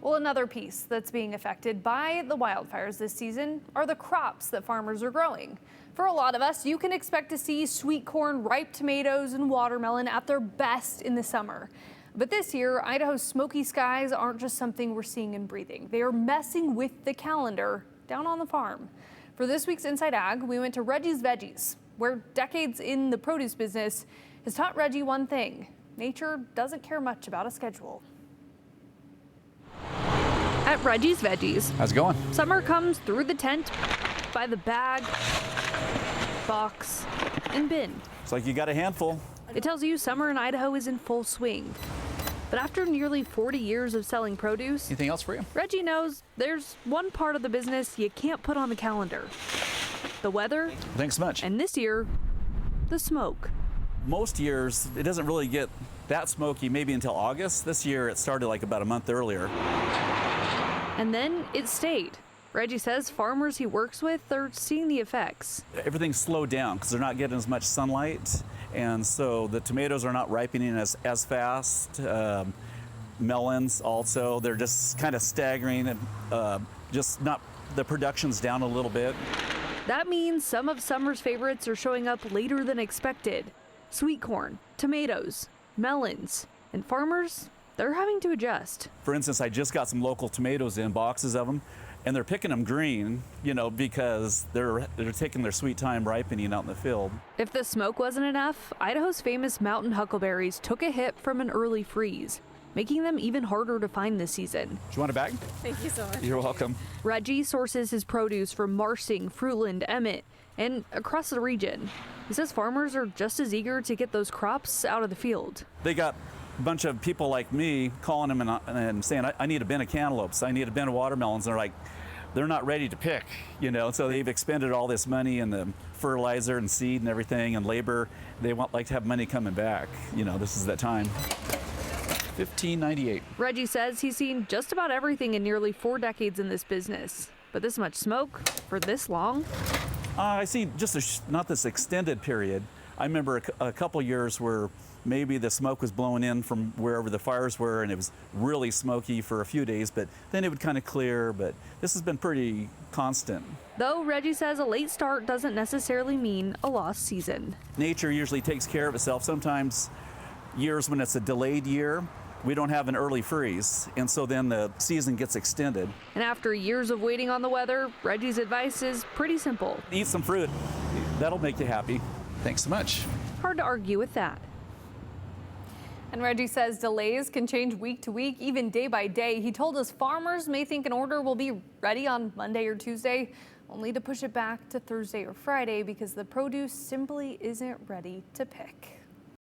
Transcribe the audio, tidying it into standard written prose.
Well, another piece that's being affected by the wildfires this season are the crops that farmers are growing. For a lot of us, you can expect to see sweet corn, ripe tomatoes, and watermelon at their best in the summer. But this year, Idaho's smoky skies aren't just something we're seeing and breathing. They are messing with the calendar down on the farm. For this week's Inside Ag, we went to Reggie's Veggies, where decades in the produce business has taught Reggie one thing: nature doesn't care much about a schedule. At Reggie's Veggies, how's it going? Summer comes through the tent, by the bag, box, and bin. It's like you got a handful. It tells you summer in Idaho is in full swing. But after nearly 40 years of selling produce, Anything else for you? Reggie knows there's one part of the business you can't put on the calendar: the weather. Thanks so much. And this year, the smoke. Most years, it doesn't really get that smoky maybe until August. This year, it started like about a month earlier. And then it stayed. Reggie says farmers he works with are seeing the effects. Everything's slowed down because they're not getting as much sunlight. And so the tomatoes are not ripening as fast. Melons also, they're just kind of staggering and just not, the production's down a little bit. That means some of summer's favorites are showing up later than expected. Sweet corn, tomatoes, melons, and farmers, they're having to adjust. For instance, I just got some local tomatoes in, boxes of them, and they're picking them green, because they're taking their sweet time ripening out in the field. If the smoke wasn't enough, Idaho's famous mountain huckleberries took a hit from an early freeze, making them even harder to find this season. Do you want a bag? Thank you so much. You're welcome. Reggie sources his produce from Marsing, Fruitland, Emmett, and across the region. He says farmers are just as eager to get those crops out of the field. They got a bunch of people like me calling them and saying, I need a bin of cantaloupes, I need a bin of watermelons. And they're not ready to pick, so they've expended all this money in the fertilizer and seed and everything and labor. They like to have money coming back. This is that time. $15.98. Reggie says he's seen just about everything in nearly 4 decades in this business. But this much smoke for this long? I see just not this extended period. I remember a couple years where maybe the smoke was blowing in from wherever the fires were and it was really smoky for a few days, but then it would kind of clear. But this has been pretty constant. Though Reggie says a late start doesn't necessarily mean a lost season. Nature usually takes care of itself. Sometimes years when it's a delayed year, we don't have an early freeze, and so then the season gets extended. And after years of waiting on the weather, Reggie's advice is pretty simple. Eat some fruit. That'll make you happy. Thanks so much. Hard to argue with that. And Reggie says delays can change week to week, even day by day. He told us farmers may think an order will be ready on Monday or Tuesday, only to push it back to Thursday or Friday because the produce simply isn't ready to pick.